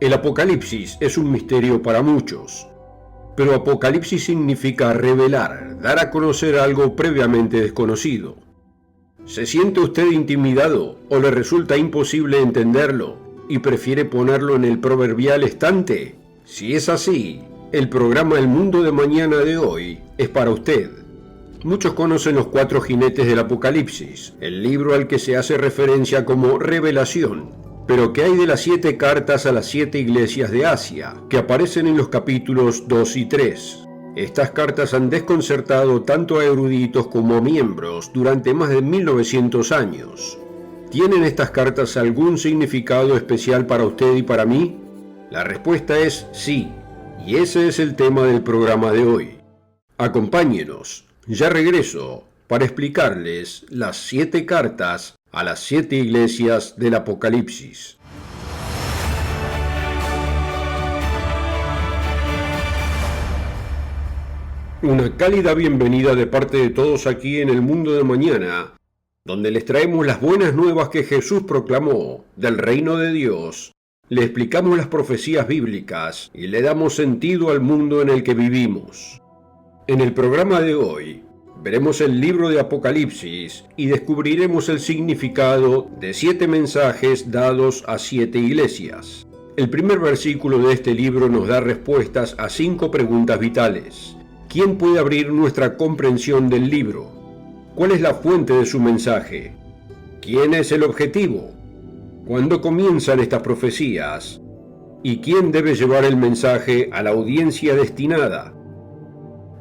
El Apocalipsis es un misterio para muchos, pero Apocalipsis significa revelar, dar a conocer algo previamente desconocido. ¿Se siente usted intimidado o le resulta imposible entenderlo y prefiere ponerlo en el proverbial estante? Si es así, el programa El Mundo de Mañana de hoy es para usted. Muchos conocen los 4 jinetes del Apocalipsis, el libro al que se hace referencia como Revelación. Pero ¿qué hay de las 7 cartas a las 7 iglesias de Asia, que aparecen en los capítulos 2 y 3? Estas cartas han desconcertado tanto a eruditos como a miembros durante más de 1900 años. ¿Tienen estas cartas algún significado especial para usted y para mí? La respuesta es sí, y ese es el tema del programa de hoy. Acompáñenos, ya regreso, para explicarles las 7 cartas a las 7 iglesias del Apocalipsis. Una cálida bienvenida de parte de todos aquí en El Mundo de Mañana, donde les traemos las buenas nuevas que Jesús proclamó del reino de Dios, le explicamos las profecías bíblicas y le damos sentido al mundo en el que vivimos. En el programa de hoy, veremos el libro de Apocalipsis y descubriremos el significado de 7 mensajes dados a 7 iglesias. El primer versículo de este libro nos da respuestas a 5 preguntas vitales. ¿Quién puede abrir nuestra comprensión del libro? ¿Cuál es la fuente de su mensaje? ¿Quién es el objetivo? ¿Cuándo comienzan estas profecías? ¿Y quién debe llevar el mensaje a la audiencia destinada?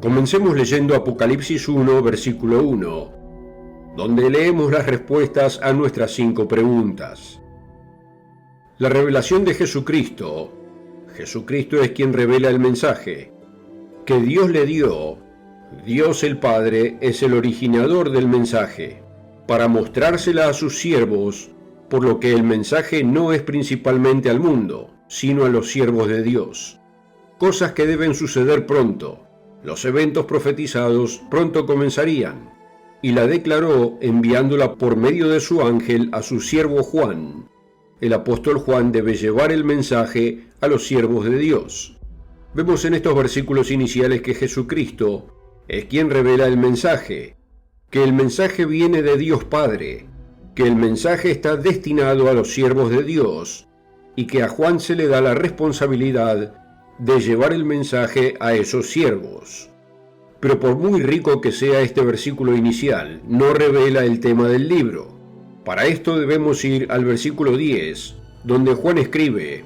Comencemos leyendo Apocalipsis 1, versículo 1, donde leemos las respuestas a nuestras 5 preguntas. La revelación de Jesucristo. Jesucristo es quien revela el mensaje que Dios le dio. Dios el Padre es el originador del mensaje, para mostrársela a sus siervos, por lo que el mensaje no es principalmente al mundo, sino a los siervos de Dios. Cosas que deben suceder pronto. Los eventos profetizados pronto comenzarían, y la declaró enviándola por medio de su ángel a su siervo Juan. El apóstol Juan debe llevar el mensaje a los siervos de Dios. Vemos en estos versículos iniciales que Jesucristo es quien revela el mensaje, que el mensaje viene de Dios Padre, que el mensaje está destinado a los siervos de Dios, y que a Juan se le da la responsabilidad de llevar el mensaje a esos siervos. Pero por muy rico que sea este versículo inicial, no revela el tema del libro. Para esto debemos ir al versículo 10, donde Juan escribe: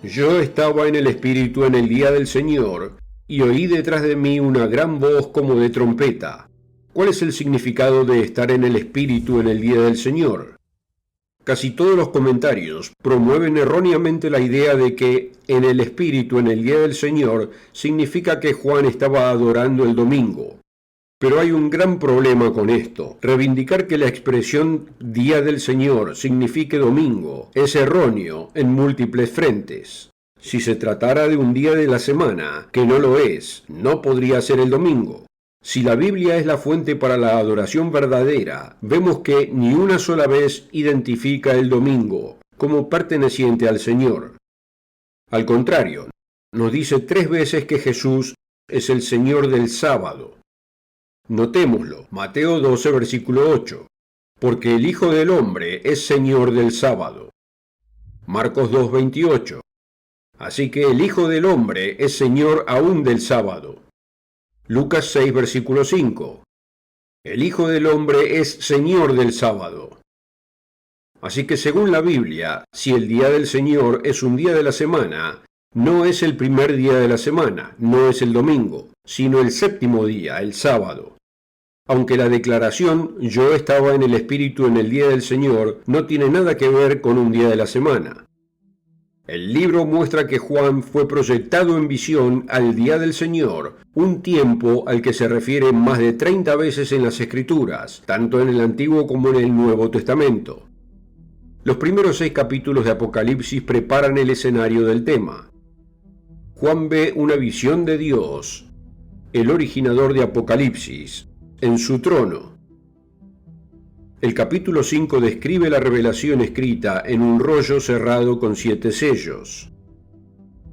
Yo estaba en el Espíritu en el día del Señor, y oí detrás de mí una gran voz como de trompeta. ¿Cuál es el significado de estar en el Espíritu en el día del Señor? Casi todos los comentarios promueven erróneamente la idea de que en el Espíritu en el día del Señor significa que Juan estaba adorando el domingo. Pero hay un gran problema con esto. Reivindicar que la expresión Día del Señor signifique domingo es erróneo en múltiples frentes. Si se tratara de un día de la semana, que no lo es, no podría ser el domingo. Si la Biblia es la fuente para la adoración verdadera, vemos que ni una sola vez identifica el domingo como perteneciente al Señor. Al contrario, nos dice 3 veces que Jesús es el Señor del sábado. Notémoslo, Mateo 12, versículo 8, porque el Hijo del Hombre es Señor del sábado. Marcos 2, 28, así que el Hijo del Hombre es Señor aún del sábado. Lucas 6, versículo 5. El Hijo del Hombre es Señor del sábado. Así que según la Biblia, si el día del Señor es un día de la semana, no es el primer día de la semana, no es el domingo, sino el 7º día, el sábado. Aunque la declaración yo estaba en el Espíritu en el día del Señor no tiene nada que ver con un día de la semana. El libro muestra que Juan fue proyectado en visión al día del Señor, un tiempo al que se refiere más de 30 veces en las Escrituras, tanto en el Antiguo como en el Nuevo Testamento. Los primeros 6 capítulos de Apocalipsis preparan el escenario del tema. Juan ve una visión de Dios, el originador de Apocalipsis, en su trono. El capítulo 5 describe la revelación escrita en un rollo cerrado con 7 sellos.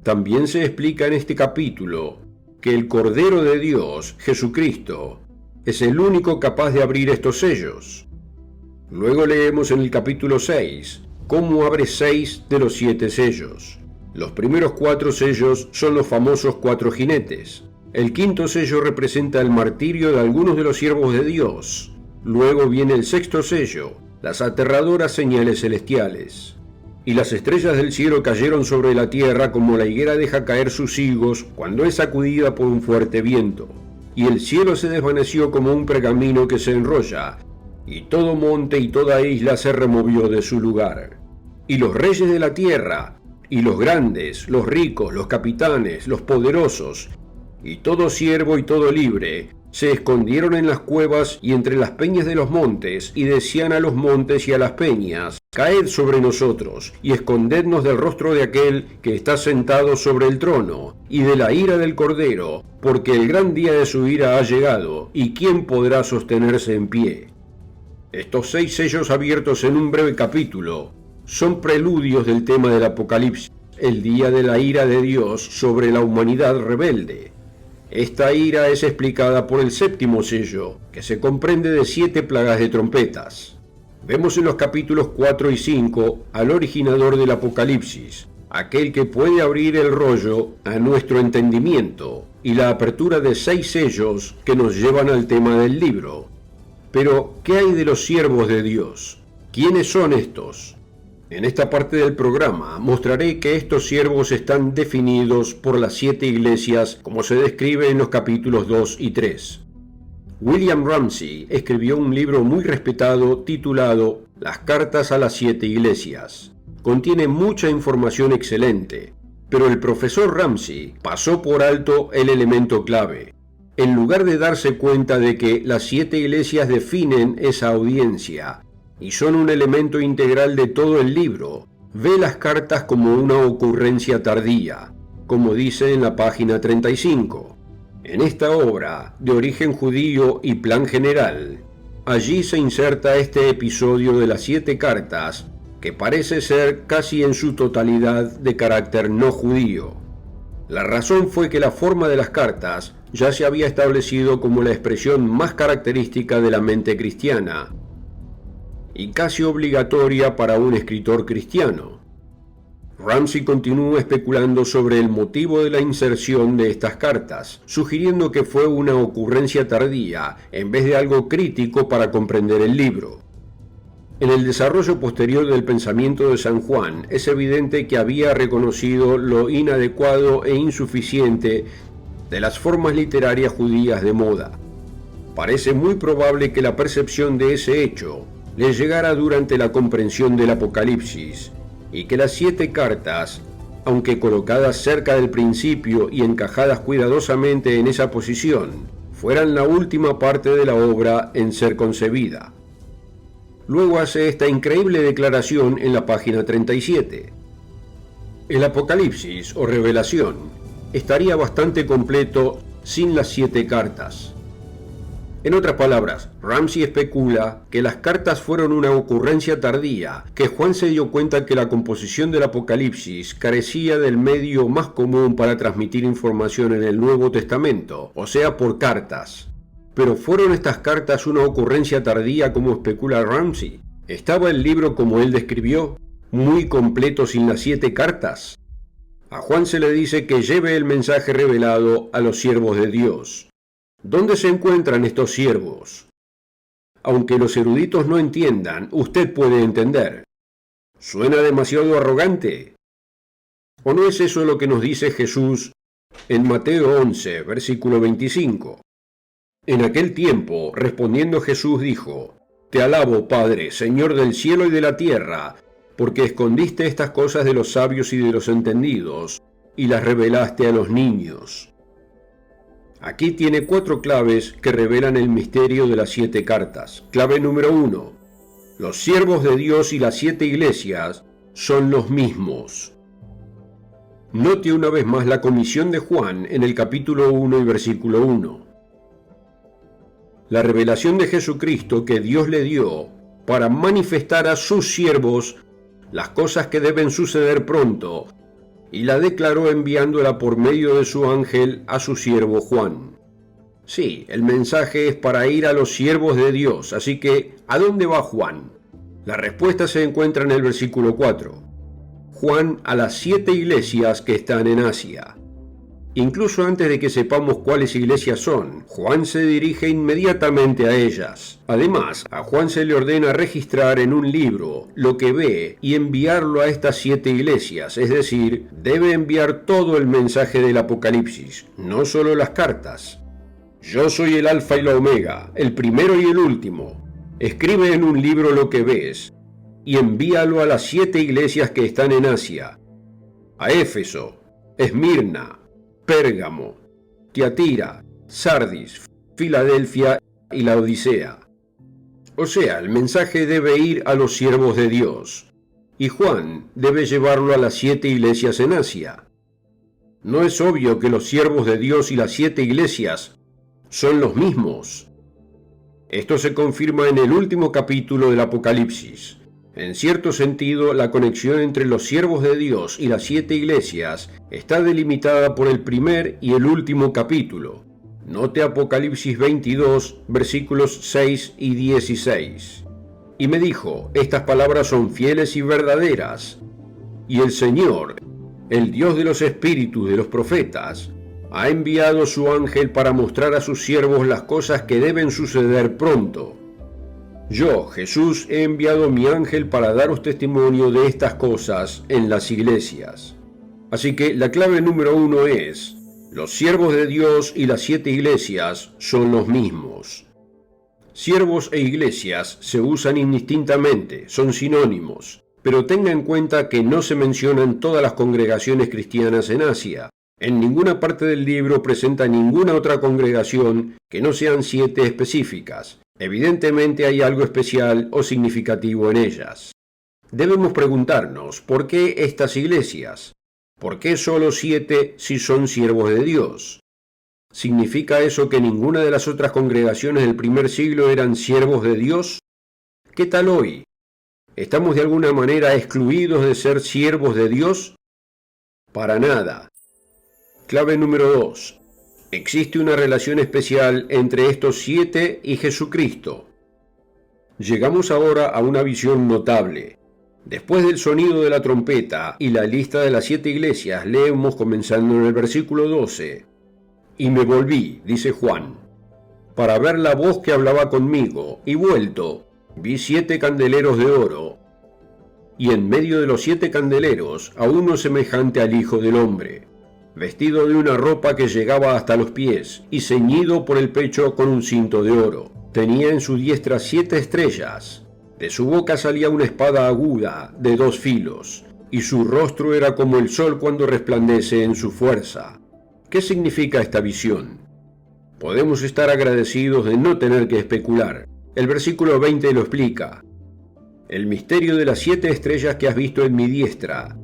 También se explica en este capítulo que el Cordero de Dios, Jesucristo, es el único capaz de abrir estos sellos. Luego leemos en el capítulo 6 cómo abre 6 de los 7 sellos. Los primeros 4 sellos son los famosos 4 jinetes. El quinto sello representa el martirio de algunos de los siervos de Dios. Luego viene el sexto sello, las aterradoras señales celestiales. Y las estrellas del cielo cayeron sobre la tierra como la higuera deja caer sus higos cuando es sacudida por un fuerte viento. Y el cielo se desvaneció como un pergamino que se enrolla, y todo monte y toda isla se removió de su lugar. Y los reyes de la tierra, y los grandes, los ricos, los capitanes, los poderosos, y todo siervo y todo libre, se escondieron en las cuevas y entre las peñas de los montes, y decían a los montes y a las peñas: caed sobre nosotros, y escondednos del rostro de aquel que está sentado sobre el trono, y de la ira del Cordero, porque el gran día de su ira ha llegado, y ¿quién podrá sostenerse en pie? Estos 6 sellos abiertos en un breve capítulo son preludios del tema del Apocalipsis, el día de la ira de Dios sobre la humanidad rebelde. Esta ira es explicada por el séptimo sello, que se comprende de 7 plagas de trompetas. Vemos en los capítulos 4 y 5 al originador del Apocalipsis, aquel que puede abrir el rollo a nuestro entendimiento, y la apertura de 6 sellos que nos llevan al tema del libro. Pero, ¿qué hay de los siervos de Dios? ¿Quiénes son estos? En esta parte del programa mostraré que estos siervos están definidos por las 7 iglesias como se describe en los capítulos 2 y 3. William Ramsey escribió un libro muy respetado titulado Las cartas a las 7 iglesias. Contiene mucha información excelente, pero el profesor Ramsey pasó por alto el elemento clave. En lugar de darse cuenta de que las 7 iglesias definen esa audiencia y son un elemento integral de todo el libro, ve las cartas como una ocurrencia tardía, como dice en la página 35. En esta obra, de origen judío y plan general, allí se inserta este episodio de las 7 cartas, que parece ser casi en su totalidad de carácter no judío. La razón fue que la forma de las cartas ya se había establecido como la expresión más característica de la mente cristiana, y casi obligatoria para un escritor cristiano. Ramsey continúa especulando sobre el motivo de la inserción de estas cartas, sugiriendo que fue una ocurrencia tardía en vez de algo crítico para comprender el libro. En el desarrollo posterior del pensamiento de San Juan, es evidente que había reconocido lo inadecuado e insuficiente de las formas literarias judías de moda. Parece muy probable que la percepción de ese hecho le llegara durante la comprensión del Apocalipsis, y que las 7 cartas, aunque colocadas cerca del principio y encajadas cuidadosamente en esa posición, fueran la última parte de la obra en ser concebida. Luego hace esta increíble declaración en la página 37. El Apocalipsis o revelación estaría bastante completo sin las 7 cartas. En otras palabras, Ramsey especula que las cartas fueron una ocurrencia tardía, que Juan se dio cuenta que la composición del Apocalipsis carecía del medio más común para transmitir información en el Nuevo Testamento, o sea, por cartas. Pero ¿fueron estas cartas una ocurrencia tardía como especula Ramsey? ¿Estaba el libro como él describió, muy completo sin las 7 cartas? A Juan se le dice que lleve el mensaje revelado a los siervos de Dios. ¿Dónde se encuentran estos siervos? Aunque los eruditos no entiendan, usted puede entender. ¿Suena demasiado arrogante? ¿O no es eso lo que nos dice Jesús en Mateo 11, versículo 25? En aquel tiempo, respondiendo Jesús dijo: Te alabo, Padre, Señor del cielo y de la tierra, porque escondiste estas cosas de los sabios y de los entendidos, y las revelaste a los niños. Aquí tiene 4 claves que revelan el misterio de las 7 cartas. Clave número 1. Los siervos de Dios y las 7 iglesias son los mismos. Note una vez más la comisión de Juan en el capítulo 1 y versículo 1. La revelación de Jesucristo que Dios le dio para manifestar a sus siervos las cosas que deben suceder pronto y la declaró enviándola por medio de su ángel a su siervo Juan. Sí, el mensaje es para ir a los siervos de Dios, así que ¿a dónde va Juan? La respuesta se encuentra en el versículo 4. Juan a las 7 iglesias que están en Asia. Incluso antes de que sepamos cuáles iglesias son, Juan se dirige inmediatamente a ellas. Además, a Juan se le ordena registrar en un libro lo que ve y enviarlo a estas 7 iglesias, es decir, debe enviar todo el mensaje del Apocalipsis, no solo las cartas. Yo soy el Alfa y la Omega, el primero y el último. Escribe en un libro lo que ves y envíalo a las 7 iglesias que están en Asia: a Éfeso, Esmirna, Pérgamo, Tiatira, Sardis, Filadelfia y la Odisea. O sea, el mensaje debe ir a los siervos de Dios, y Juan debe llevarlo a las 7 iglesias en Asia. ¿No es obvio que los siervos de Dios y las 7 iglesias son los mismos? Esto se confirma en el último capítulo del Apocalipsis. En cierto sentido, la conexión entre los siervos de Dios y las 7 iglesias está delimitada por el primer y el último capítulo. Note Apocalipsis 22, versículos 6 y 16. Y me dijo, estas palabras son fieles y verdaderas. Y el Señor, el Dios de los espíritus de los profetas, ha enviado su ángel para mostrar a sus siervos las cosas que deben suceder pronto. Yo, Jesús, he enviado mi ángel para daros testimonio de estas cosas en las iglesias. Así que la clave número 1 es, los siervos de Dios y las 7 iglesias son los mismos. Siervos e iglesias se usan indistintamente, son sinónimos, pero tenga en cuenta que no se mencionan todas las congregaciones cristianas en Asia. En ninguna parte del libro presenta ninguna otra congregación que no sean 7 específicas. Evidentemente hay algo especial o significativo en ellas. Debemos preguntarnos, ¿por qué estas iglesias? ¿Por qué solo 7 si son siervos de Dios? ¿Significa eso que ninguna de las otras congregaciones del primer siglo eran siervos de Dios? ¿Qué tal hoy? ¿Estamos de alguna manera excluidos de ser siervos de Dios? Para nada. Clave número 2. Existe una relación especial entre estos 7 y Jesucristo. Llegamos ahora a una visión notable. Después del sonido de la trompeta y la lista de las 7 iglesias, leemos comenzando en el versículo 12. Y me volví, dice Juan, para ver la voz que hablaba conmigo, y vuelto, vi 7 candeleros de oro, y en medio de los 7 candeleros a uno semejante al Hijo del Hombre, vestido de una ropa que llegaba hasta los pies, y ceñido por el pecho con un cinto de oro. Tenía en su diestra 7 estrellas. De su boca salía una espada aguda de 2 filos, y su rostro era como el sol cuando resplandece en su fuerza. ¿Qué significa esta visión? Podemos estar agradecidos de no tener que especular. El versículo 20 lo explica. El misterio de las 7 estrellas que has visto en mi diestra,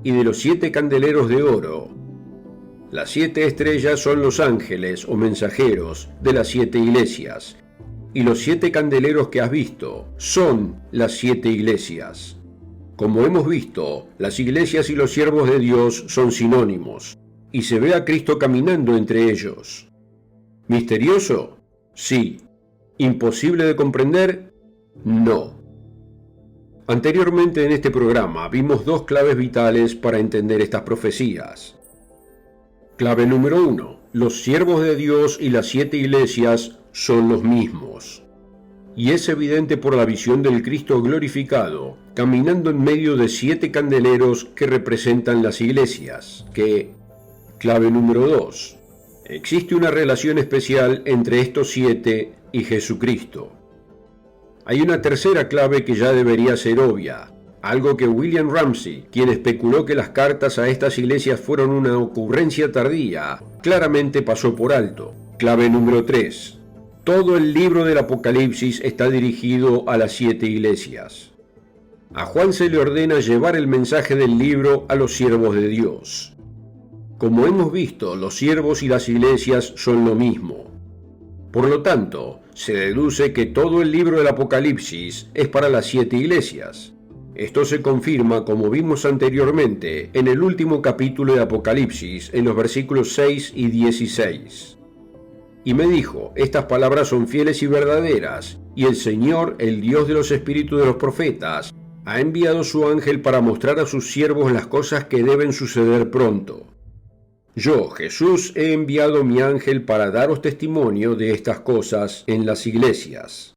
y de los 7 candeleros de oro. Las 7 estrellas son los ángeles o mensajeros de las 7 iglesias, y los 7 candeleros que has visto son las 7 iglesias. Como hemos visto, las iglesias y los siervos de Dios son sinónimos, y se ve a Cristo caminando entre ellos. ¿Misterioso? Sí. ¿Imposible de comprender? No. Anteriormente en este programa vimos 2 claves vitales para entender estas profecías. Clave número 1. Los siervos de Dios y las 7 iglesias son los mismos. Y es evidente por la visión del Cristo glorificado, caminando en medio de 7 candeleros que representan las iglesias, que... Clave número 2. Existe una relación especial entre estos 7 y Jesucristo. Hay una tercera clave que ya debería ser obvia. Algo que William Ramsey, quien especuló que las cartas a estas iglesias fueron una ocurrencia tardía, claramente pasó por alto. Clave número 3. Todo el libro del Apocalipsis está dirigido a las 7 iglesias. A Juan se le ordena llevar el mensaje del libro a los siervos de Dios. Como hemos visto, los siervos y las iglesias son lo mismo. Por lo tanto, se deduce que todo el libro del Apocalipsis es para las 7 iglesias. Esto se confirma, como vimos anteriormente, en el último capítulo de Apocalipsis, en los versículos 6 y 16. Y me dijo, estas palabras son fieles y verdaderas, y el Señor, el Dios de los espíritus de los profetas, ha enviado su ángel para mostrar a sus siervos las cosas que deben suceder pronto. Yo, Jesús, he enviado mi ángel para daros testimonio de estas cosas en las iglesias.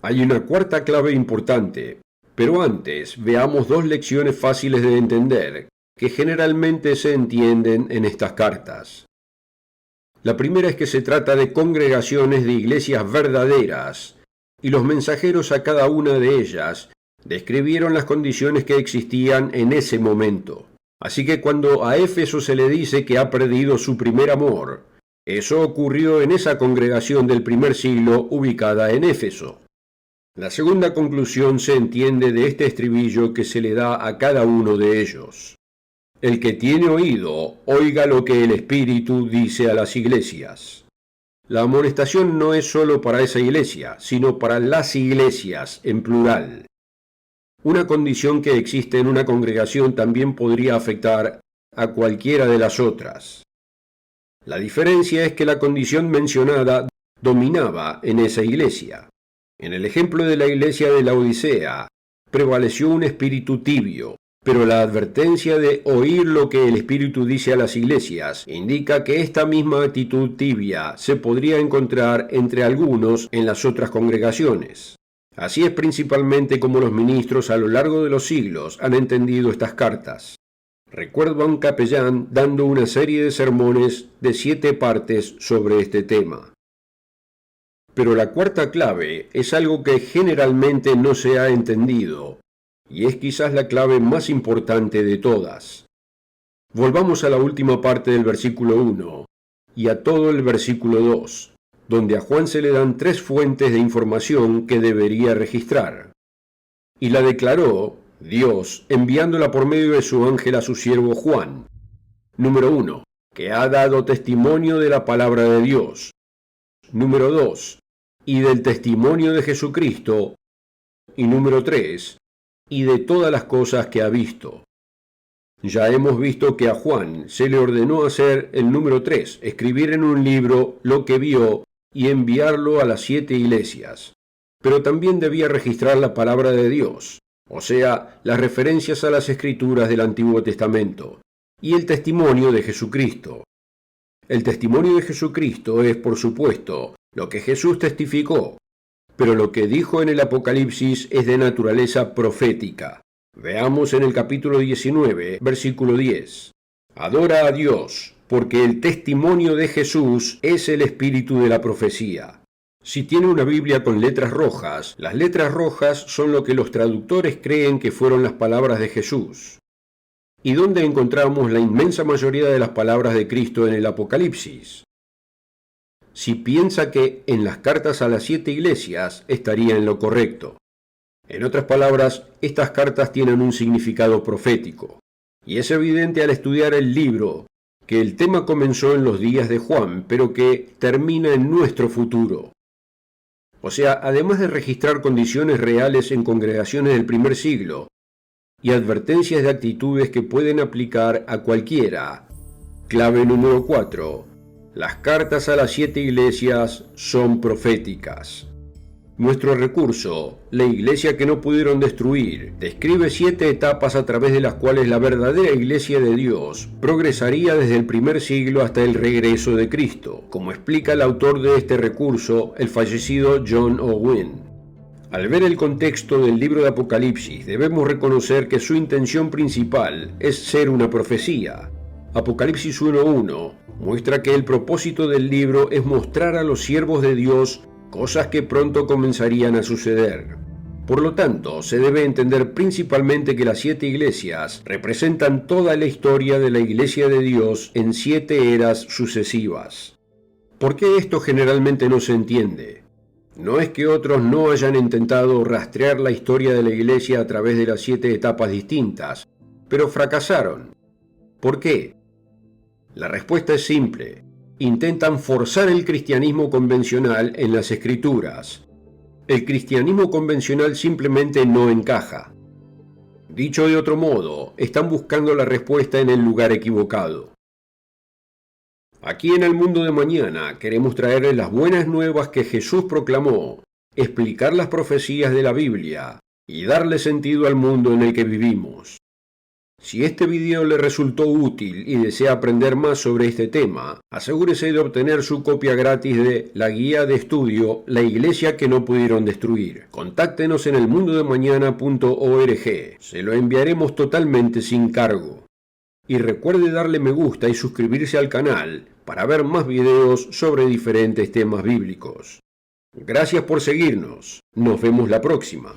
Hay una cuarta clave importante, pero antes veamos dos lecciones fáciles de entender, que generalmente se entienden en estas cartas. La primera es que se trata de congregaciones de iglesias verdaderas, y los mensajeros a cada una de ellas describieron las condiciones que existían en ese momento. Así que cuando a Éfeso se le dice que ha perdido su primer amor, eso ocurrió en esa congregación del primer siglo ubicada en Éfeso. La segunda conclusión se entiende de este estribillo que se le da a cada uno de ellos. El que tiene oído, oiga lo que el Espíritu dice a las iglesias. La amonestación no es solo para esa iglesia, sino para las iglesias en plural. Una condición que existe en una congregación también podría afectar a cualquiera de las otras. La diferencia es que la condición mencionada dominaba en esa iglesia. En el ejemplo de la iglesia de la Odisea, prevaleció un espíritu tibio, pero la advertencia de oír lo que el Espíritu dice a las iglesias indica que esta misma actitud tibia se podría encontrar entre algunos en las otras congregaciones. Así es principalmente como los ministros a lo largo de los siglos han entendido estas cartas. Recuerdo a un capellán dando una serie de sermones de 7 partes sobre este tema. Pero la cuarta clave es algo que generalmente no se ha entendido, y es quizás la clave más importante de todas. Volvamos a la última parte del versículo 1 y a todo el versículo 2, donde a Juan se le dan 3 fuentes de información que debería registrar. Y la declaró Dios, enviándola por medio de su ángel a su siervo Juan. Número 1, que ha dado testimonio de la palabra de Dios. Número 2, y del testimonio de Jesucristo. Y número 3, y de todas las cosas que ha visto. Ya hemos visto que a Juan se le ordenó hacer el número 3, escribir en un libro lo que vio y enviarlo a las 7 iglesias. Pero también debía registrar la palabra de Dios, o sea, las referencias a las escrituras del Antiguo Testamento, y el testimonio de Jesucristo. El testimonio de Jesucristo es, por supuesto, lo que Jesús testificó, pero lo que dijo en el Apocalipsis es de naturaleza profética. Veamos en el capítulo 19, versículo 10. Adora a Dios, porque el testimonio de Jesús es el espíritu de la profecía. Si tiene una Biblia con letras rojas, las letras rojas son lo que los traductores creen que fueron las palabras de Jesús. ¿Y dónde encontramos la inmensa mayoría de las palabras de Cristo en el Apocalipsis? Si piensa que en las cartas a las 7 iglesias estaría en lo correcto. En otras palabras, estas cartas tienen un significado profético. Y es evidente al estudiar el libro que el tema comenzó en los días de Juan, pero que termina en nuestro futuro. O sea, además de registrar condiciones reales en congregaciones del primer siglo y advertencias de actitudes que pueden aplicar a cualquiera. Clave número 4. Las cartas a las 7 iglesias son proféticas. Nuestro recurso, la iglesia que no pudieron destruir, describe 7 etapas a través de las cuales la verdadera iglesia de Dios progresaría desde el primer siglo hasta el regreso de Cristo, como explica el autor de este recurso, el fallecido John Owen. Al ver el contexto del libro de Apocalipsis, debemos reconocer que su intención principal es ser una profecía. Apocalipsis 1:1 muestra que el propósito del libro es mostrar a los siervos de Dios cosas que pronto comenzarían a suceder. Por lo tanto, se debe entender principalmente que las 7 iglesias representan toda la historia de la iglesia de Dios en 7 eras sucesivas. ¿Por qué esto generalmente no se entiende? No es que otros no hayan intentado rastrear la historia de la iglesia a través de las 7 etapas distintas, pero fracasaron. ¿Por qué? La respuesta es simple. Intentan forzar el cristianismo convencional en las escrituras. El cristianismo convencional simplemente no encaja. Dicho de otro modo, están buscando la respuesta en el lugar equivocado. Aquí en el mundo de mañana queremos traerles las buenas nuevas que Jesús proclamó, explicar las profecías de la Biblia y darle sentido al mundo en el que vivimos. Si este video le resultó útil y desea aprender más sobre este tema, asegúrese de obtener su copia gratis de la guía de estudio La Iglesia que no pudieron destruir. Contáctenos en elmundodemañana.org. Se lo enviaremos totalmente sin cargo. Y recuerde darle me gusta y suscribirse al canal para ver más videos sobre diferentes temas bíblicos. Gracias por seguirnos. Nos vemos la próxima.